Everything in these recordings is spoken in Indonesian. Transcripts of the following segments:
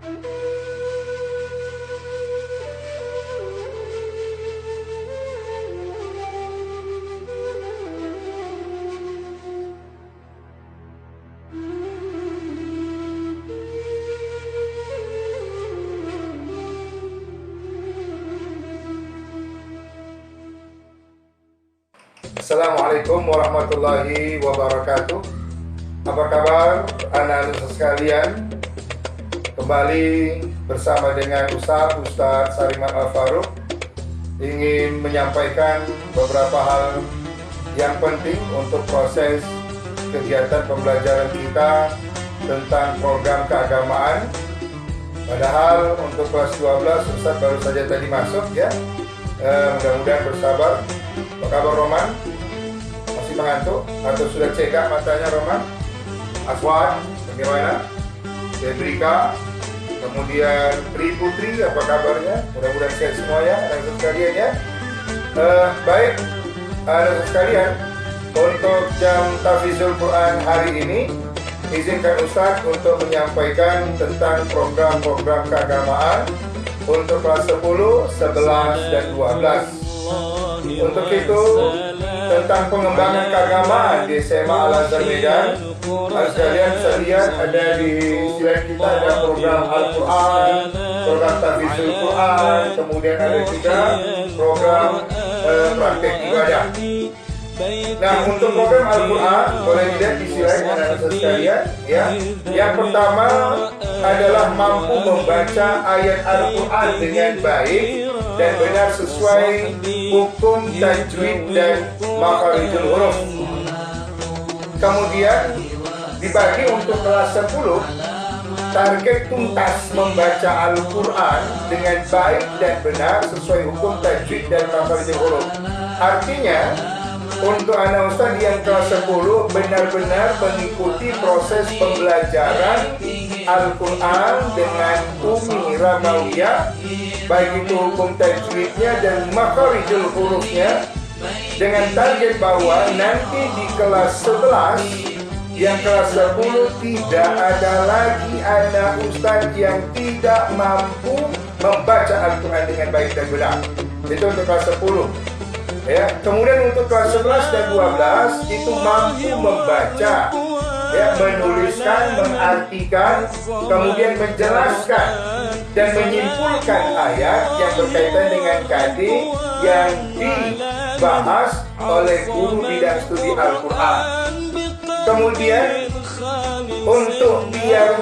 Assalamualaikum warahmatullahi wabarakatuh. Apa kabar anak-anak sekalian? Kembali bersama dengan Ustaz Sariman Al-Faruq ingin menyampaikan beberapa hal yang penting untuk proses kegiatan pembelajaran kita tentang program keagamaan. Padahal untuk kelas 12 Ustaz baru saja tadi masuk ya. Mudah-mudahan bersabar. Apa kabar Roman? Masih mengantuk atau sudah cekak matanya Roman? Aswad, bagaimana? Debrika, kemudian Tri Putri, apa kabarnya? Mudah-mudahan sehat semua ya, anak-anak sekalian ya. Baik, anak-anak sekalian, untuk jam Tahfizul Quran hari ini, izinkan Ustaz untuk menyampaikan tentang program-program keagamaan untuk kelas 10, 11, dan 12. Untuk itu, tentang pengembangan keagamaan di SMA Al-Azhar Medan, sekalian saya lihat ada di slide kita ada program Al-Quran, program Tahfizul Quran, kemudian ada juga program praktek ibadah. Nah, untuk program Al-Quran boleh dilihat di slide anak-anak sekalian ya. Yang pertama adalah mampu membaca ayat Al-Quran dengan baik dan benar sesuai hukum tajwid dan makharijul huruf. Kemudian dibagi untuk kelas 10, target tuntas membaca Al-Quran dengan baik dan benar sesuai hukum tajwid dan makharijul huruf. Artinya untuk anak ustaz yang kelas 10 benar-benar mengikuti proses pembelajaran Al-Quran dengan Umi Ramawiyah, baik itu hukum tajwidnya dan makharijul hurufnya, dengan target bahwa nanti di kelas 11 yang kelas 10 tidak ada lagi anak ustaz yang tidak mampu membaca Al-Quran dengan baik dan benar. Itu untuk kelas 10 ya. Kemudian untuk kelas 11 dan 12 itu mampu membaca ya, menuliskan, mengartikan, kemudian menjelaskan dan menyimpulkan ayat yang berkaitan dengan KD yang dibahas oleh guru bidang studi Al-Quran. Kemudian untuk biar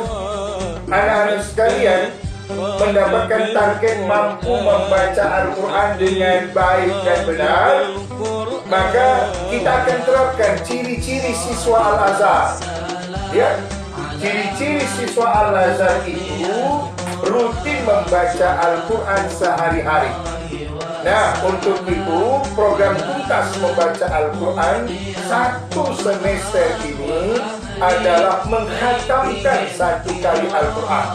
anak-anak sekalian mendapatkan target mampu membaca Al-Quran dengan baik dan benar, maka kita akan terapkan ciri-ciri siswa Al-Azhar ya. Ciri-ciri siswa Al-Azhar itu rutin membaca Al-Quran sehari-hari. Nah, untuk itu program tuntas membaca Al-Quran satu semester ini adalah menghatamkan satu kali Al-Quran.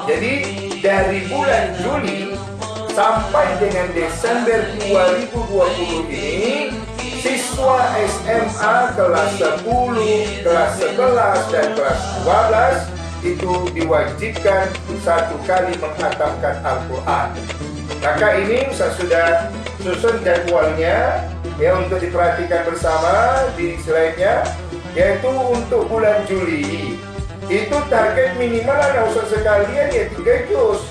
Jadi dari bulan Juli sampai dengan Desember 2020 ini, siswa SMA kelas 10, kelas 11, dan kelas 12 itu diwajibkan satu kali menghatamkan Al-Quran. Maka ini saya sudah susun jadwalnya ya untuk diperhatikan bersama di slide-nya, yaitu untuk bulan Juli itu target minimal anak ustaz sekalian ya 3 juz.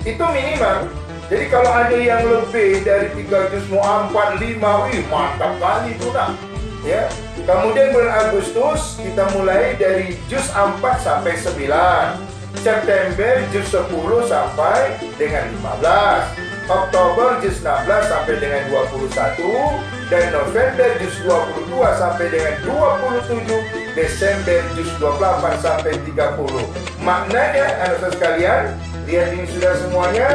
Itu minimal. Jadi kalau ada yang lebih dari 3 juz mau 4, 5, wih mantap kali itu nak ya. Kemudian bulan Agustus kita mulai dari juz 4 sampai 9. September juz 10 sampai dengan 15. Oktober juz 16 sampai dengan 21. Dan November juz 22 sampai dengan 27. Desember juz 28 sampai 30. Maknanya anak-anak sekalian, lihat ini sudah semuanya.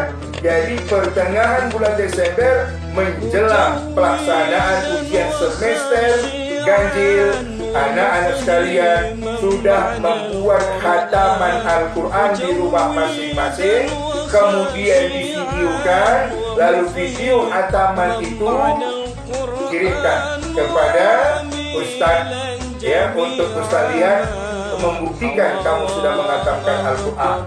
Jadi pertengahan bulan Desember menjelang pelaksanaan ujian semester ganjil, anak-anak sekalian sudah membuat khataman Al-Quran di rumah masing-masing, kemudian divideokan, lalu video khataman itu kirimkan kepada ustaz ya, untuk ustaz lihat membuktikan kamu sudah menghatamkan Al-Quran.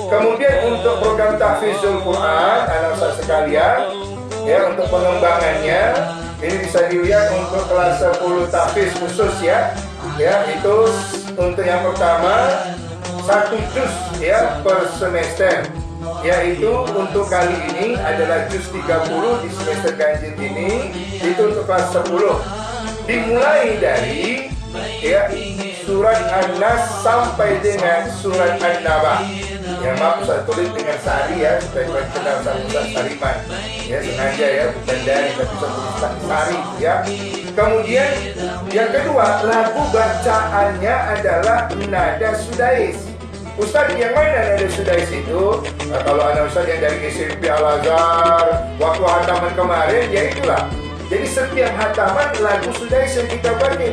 Kemudian untuk program tahfizul Quran, anak saya sekalian, ya, untuk pengembangannya ini bisa dilihat untuk kelas 10 tahfiz khusus ya. Ya, itu untuk yang pertama 1 juz ya per semester. Yaitu untuk kali ini adalah juz 30 di semester ganjil ini, itu untuk kelas 10. Dimulai dari ya surat An-Nas sampai dengan surat An-Naba. Ya, maaf saya tulis dengan sari ya supaya kalian kenal sama Ustaz Sariman. Ya, sengaja ya, bukan dari tapi saya tulis sari ya. Kemudian yang kedua, lagu bacaannya adalah nada sudais. Ustaz, yang mana nada sudais itu? Nah, kalau anak Ustaz yang dari SMP Al-Azhar waktu hataman kemarin, ya itulah. Jadi setiap hataman lagu sudais yang kita baca.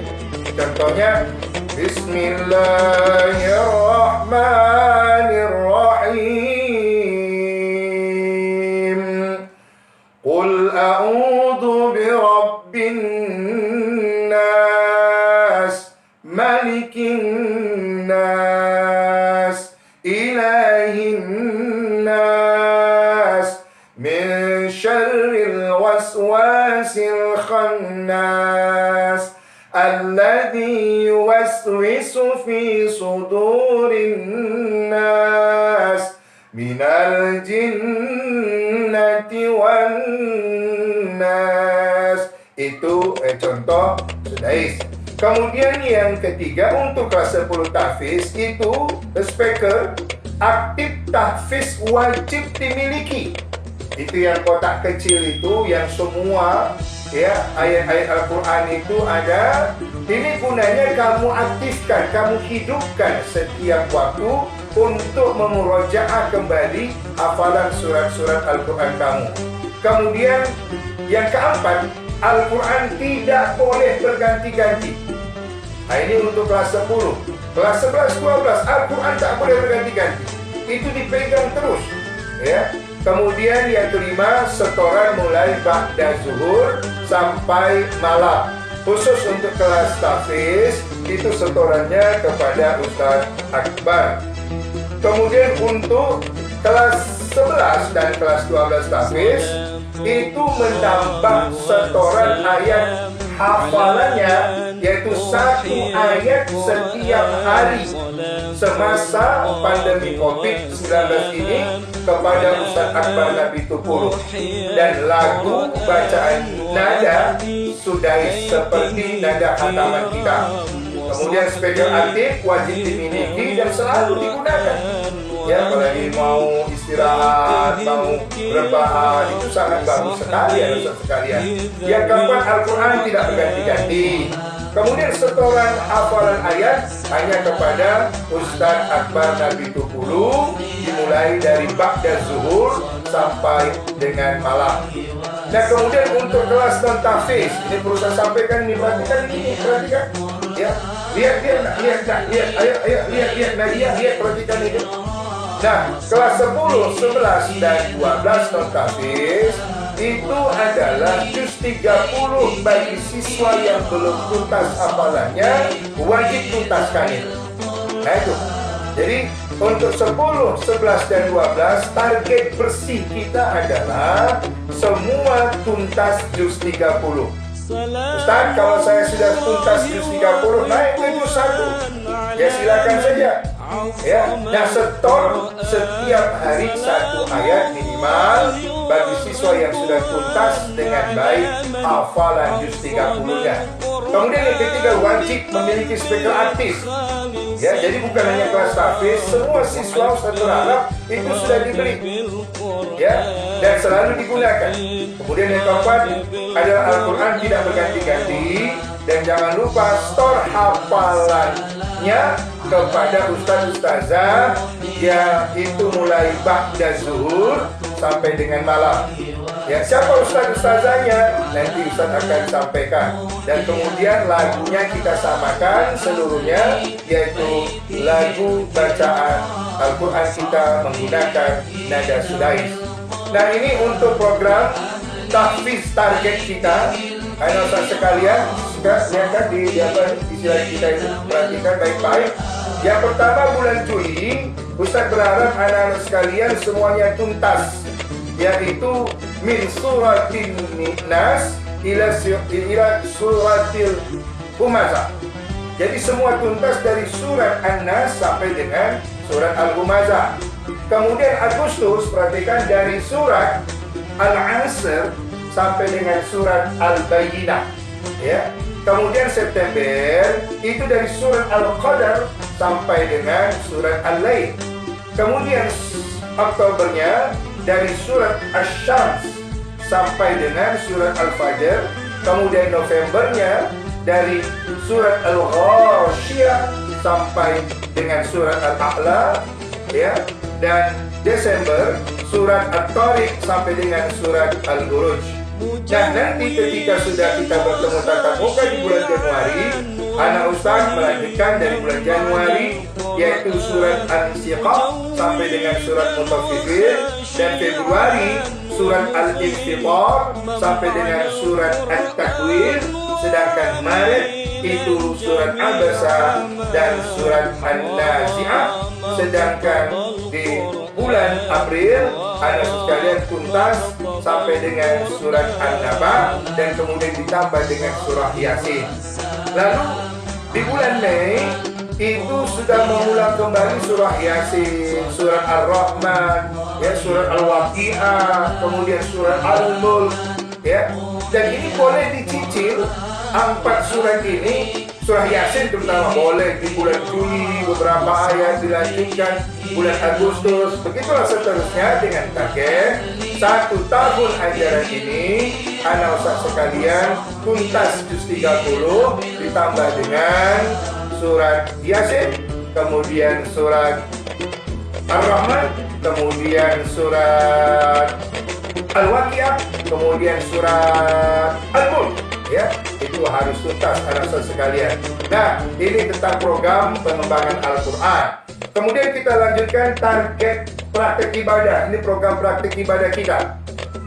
Contohnya Bismillahirrahmanirrahim. Qul a'udzu birabbin nas, malikin nas, ilahin nas, min syarril waswasil khannas, alladzi yuwaswisu fi sudurin nas, minal jinnati wan nas. Itu contoh sudais. Kemudian yang ketiga untuk kelas 10 tahfiz itu speaker aktif tahfiz wajib dimiliki. Itu yang kotak kecil itu yang semua ya ayat-ayat Al-Quran itu ada. Ini gunanya kamu aktifkan, kamu hidupkan setiap waktu untuk memurojaah kembali hafalan surat-surat Al-Quran kamu. Kemudian yang keempat, Al-Quran tidak boleh berganti-ganti. Nah, ini untuk kelas 10. Kelas 11, 12, Al-Quran tak boleh berganti-ganti. Itu dipegang terus ya. Kemudian yang kelima, setoran mulai ba'da zuhur sampai malam. Khusus untuk kelas tahfiz, itu setorannya kepada Ustaz Akbar. Kemudian untuk kelas 11 dan kelas 12 tahfiz, itu menambah setoran ayat hafalannya, yaitu 1 ayat setiap hari semasa pandemi COVID-19 ini kepada Ustaz Akbar Nabi Tupulu. Dan lagu bacaan nada sudais seperti nada hataman kita. Kemudian speaker aktif wajib dimiliki dan selalu digunakan. Ya, kalau lagi mau istirahat, mau rebahan, itu sangat bagus sekali ya Ustaz sekalian. Yang keempat, Al-Quran tidak berganti-ganti. Kemudian setoran hafalan ayat hanya kepada Ustaz Akbar Nabi Tupulu, dimulai dari ba'da zuhur sampai dengan malam. Nah, kemudian untuk kelas non-tahfiz, ini perlu saya sampaikan, ini perhatikan ini, perhatikan. Ya, lihat, perhatikan ini. Nah, kelas 10, 11, dan 12 non-tahfiz itu adalah juz 30 bagi siswa yang belum tuntas hafalannya, wajib tuntaskan itu. Nah itu. Jadi untuk 10, 11, dan 12 target bersih kita adalah semua tuntas juz 30. Ustaz, kalau saya sudah tuntas juz 30, naik ke juz 1. Ya silakan saja. Ya, nah setor setiap hari 1 ayat minimal bagi siswa yang sudah tuntas dengan baik hafalan juz 30-nya. Kemudian yang ketiga, wajib memiliki speaker aktif. Ya, jadi bukan hanya kelas tahfiz, semua siswa Ustaz berharap itu sudah dibeli. Ya, dan selalu digunakan. Kemudian yang keempat adalah Al-Quran tidak berganti-ganti, dan jangan lupa store hafalannya kepada ustaz-ustazah, ya itu mulai ba'da zuhur sampai dengan malam. Ya, siapa ustaz-ustazahnya nanti ustaz akan sampaikan. Dan kemudian lagunya kita samakan seluruhnya, yaitu lagu bacaan Al-Quran kita menggunakan nada sudais. Nah, ini untuk program tahfiz target kita. Anak ustaz sekalian, lihat di apa istilah kita itu, perhatikan baik-baik. Yang pertama bulan Juli, Ustaz berharap anak-anak sekalian semuanya tuntas, yaitu min suratin nas ila suratil Humazah. Jadi semua tuntas dari surat An-Nas sampai dengan surat Al-Humazah. Kemudian Agustus, perhatikan dari surat Al-Asr sampai dengan surat Al-Bayyinah, ya. Kemudian September itu dari surat Al-Qadar sampai dengan surat Al-Lail. Kemudian Oktobernya dari surat Asy-Syams sampai dengan surat Al-Fajr. Kemudian Novembernya dari surat Al-Ghasyiyah sampai dengan surat Al-A'la, ya. Dan Desember surat At-Tariq sampai dengan surat Al-Buruj. Dan nanti ketika sudah kita bertemu tatap muka di bulan Januari, anak Ustaz melanjutkan dari bulan Januari, yaitu surat An-Syiqaq sampai dengan surat Mutaffifin, dan Februari surat Al-Infitar sampai dengan surat At-Takwir, sedangkan Maret itu surat Abasa dan surat An-Nazi'ah. Sedangkan di bulan April anak sekalian tuntas sampai dengan surat An-Naba dan kemudian ditambah dengan surah Yasin. Lalu di bulan Mei itu sudah mengulang kembali surah Yasin, surat Ar-Rahman, ya, surat Al-Waqi'ah, kemudian surat Al-Mulk, ya. Dan ini boleh dicicil 4 surat ini. Surah Yasin terutama boleh di bulan Juli, beberapa ayat dilanjutkan bulan Agustus, begitulah seterusnya dengan target 1 tahun ajaran ini anak Ustaz sekalian tuntas juz 30 ditambah dengan surat Yasin, kemudian surat Ar-Rahman, kemudian surat Al-Waqi'ah, kemudian surat Al-Mulk, ya. Itu harus tuntas anak Ustaz sekalian. Nah, ini tentang program pengembangan Al-Quran. Kemudian kita lanjutkan target praktek ibadah. Ini program praktek ibadah kita.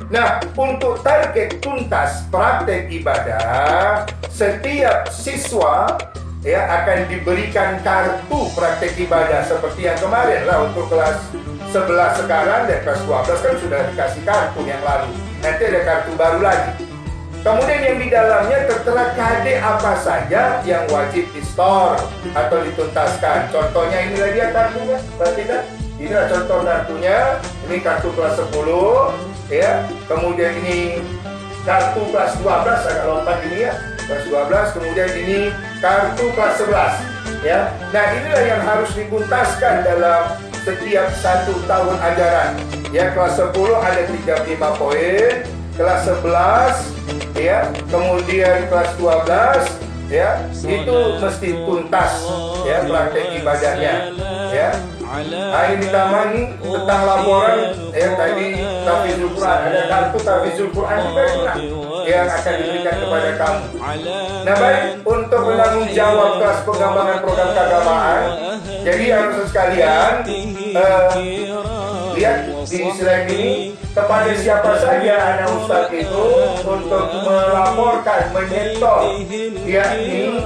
Nah, untuk target tuntas praktek ibadah, setiap siswa ya akan diberikan kartu praktek ibadah seperti yang kemarin lah. Untuk kelas 11 sekarang dan kelas 12 kan sudah dikasih kartu yang lalu. Nanti ada kartu baru lagi. Kemudian yang di dalamnya tertera KD apa saja yang wajib di-store atau dituntaskan. Contohnya inilah dia kartunya, perhatikan. Inilah contoh kartunya. Ini kartu kelas 10, ya. Kemudian ini kartu kelas 12, agak lompat ini ya. Kelas 12, kemudian ini kartu kelas 11, ya. Nah, inilah yang harus dituntaskan dalam setiap 1 tahun ajaran. Ya, kelas 10 ada 35 poin, kelas 11 ya, kemudian kelas 12 ya, itu mesti tuntas ya praktek ibadahnya ya. Nah, ini ditambah nih tentang laporan ya, tadi Tahfizul Quran, ada kartu Tahfizul Quran juga yang akan diberikan kepada kamu. Nah, baik, untuk menanggung jawab kelas pengembangan program keagamaan, jadi anak sekalian lihat di slide ini, kepada siapa saja anak Ustaz itu untuk melaporkan, menyetor yakni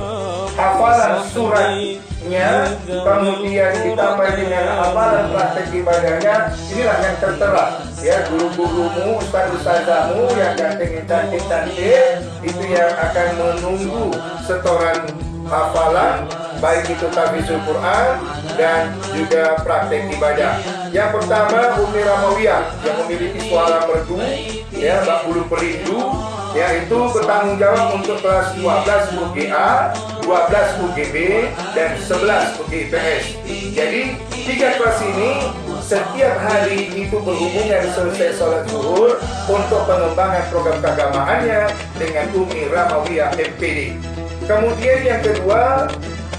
hafalan suratnya, kemudian ditambah dengan hafalan praktek ibadahnya. Inilah yang tertera ya, guru-gurumu, ustaz-ustazamu yang cantik-cantik itu yang akan menunggu setoran hafalan, baik itu tahfizul Quran dan juga praktek ibadah. Yang pertama Umi Ramawiyah yang memiliki suara merdu ya, bak bulu perindu, yaitu bertanggung jawab untuk kelas 12 UGA, 12 UGB dan 11 UGPS. Jadi 3 kelas ini setiap hari itu berhubungan selesai sholat zuhur untuk pengembangan program keagamaannya dengan Umi Ramawiyah MPD. Kemudian yang kedua,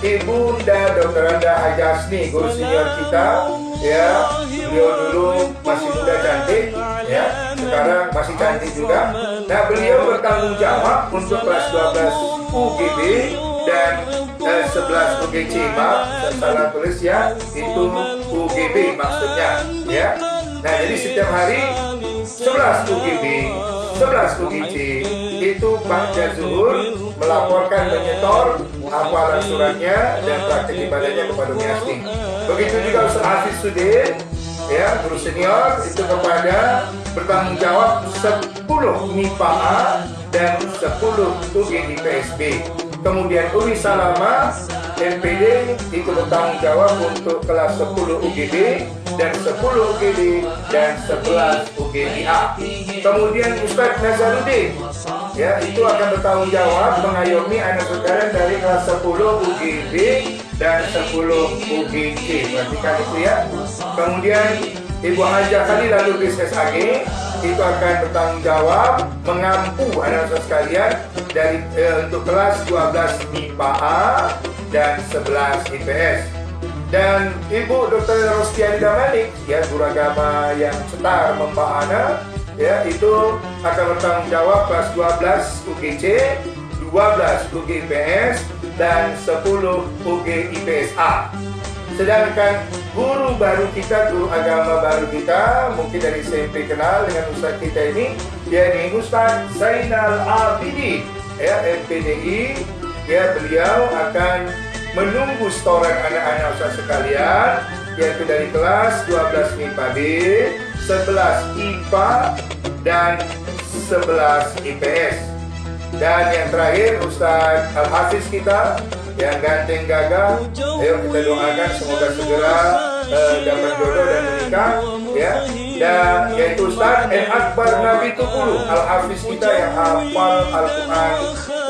Ibu Dr. Anda Haji Asni, guru senior kita ya. Beliau dulu masih muda cantik ya, sekarang masih cantik juga. Nah, beliau bertanggung jawab untuk kelas 12 UGB dan 11 UGC, maaf salah tulis ya, itu UGB maksudnya ya. Nah, jadi setiap hari 11 UGB, 11 UGC itu pasca zuhur melaporkan, menyetor hafalan suratnya dan praktik ibadahnya kepada Umi Asni. Begitu juga Ustaz Hafiz Sudin, ya, guru senior itu kepada bertanggung jawab 10 MIPA A dan 10 UGD PSB. Kemudian Umi Salama MPD itu bertanggung jawab untuk kelas 10 UGD dan 10 UGD dan 11 UGDA. Kemudian Ustaz Nazaruddin, ya, itu akan bertanggung jawab mengayomi anak saudara dari kelas 10 UGD dan 10 UGC. Perhatikan itu ya. Kemudian Ibu Hajah Khalila Lubis SAG itu akan bertanggung jawab mengampu anak-anak sekalian dari untuk kelas 12 MIPA A dan 11 IPS. Dan Ibu Dr. Rostiani Damalik, ya, guru agama yang setar membahana, ya, itu akan bertanggung jawab kelas 12 UGC, 12 UGIPS dan 10 UGIPSA. Sedangkan guru baru kita, guru agama baru kita, mungkin dari SMP kenal dengan Ustaz kita ini, yakni Ustaz Zainal Abidin, ya, MPDI. Ya, beliau akan menunggu setoran anak-anak Ustaz sekalian, yaitu dari kelas 12 MIPA B, 11 IPA dan 11 IPS. Dan yang terakhir Ustaz Al-Hafiz kita yang ganteng gagah, ayo kita doakan semoga segera dapat jodoh dan menikah, ya. Dan yaitu Ustaz Akbar Nabi Tukulu, Al-Hafiz kita yang hafal Al-Quran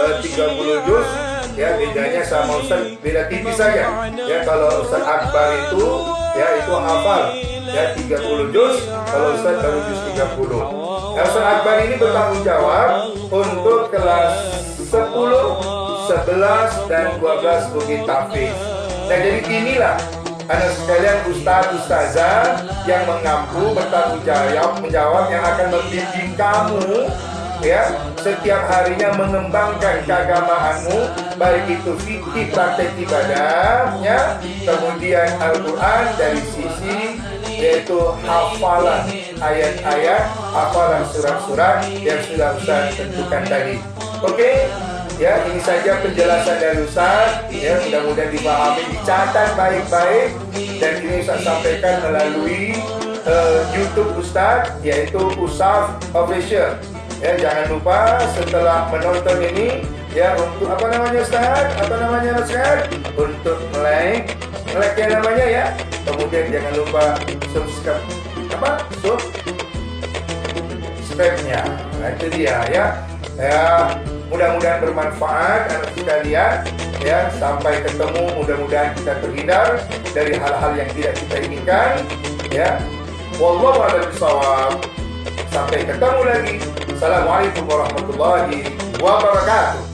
30 juz, ya, bedanya sama Ustaz beda tipis saja, ya. Kalau Ustaz Akbar itu, ya, itu hafal, ya, 30 juz, kalau Ustaz baru juz 30. Nah, Ustaz Akbar ini bertanggung jawab untuk kelas 10, 11 dan 12 Bukit Tafiz. Nah, jadi inilah anak sekalian ustazah yang mengampu bertanggung jawab yang akan membimbing kamu, ya, setiap harinya mengembangkan keagamaanmu, baik itu fikih praktek ibadahnya, kemudian Al-Quran dari sisi yaitu hafalan ayat-ayat, hafalan surat-surat yang sudah Ustaz tentukan tadi. Oke? Ya, ini saja penjelasan dari Ustaz, ya, mudah-mudahan dipahami, dicatat baik-baik, dan ini Ustaz sampaikan melalui YouTube Ustaz, yaitu Usaf Official. Ya, jangan lupa setelah menonton ini, ya, untuk apa namanya Ustaz? Apa namanya Ustaz? Untuk like ya namanya, ya. Kemudian jangan lupa subscribe, subscribe-nya. Nah, itu dia, ya. Ya, mudah-mudahan bermanfaat anak sekalian, ya. Sampai ketemu, mudah-mudahan kita terhindar dari hal-hal yang tidak kita inginkan, ya. Wallahu a'lam bishawab. Sampai ketemu lagi. Assalamualaikum warahmatullahi wabarakatuh.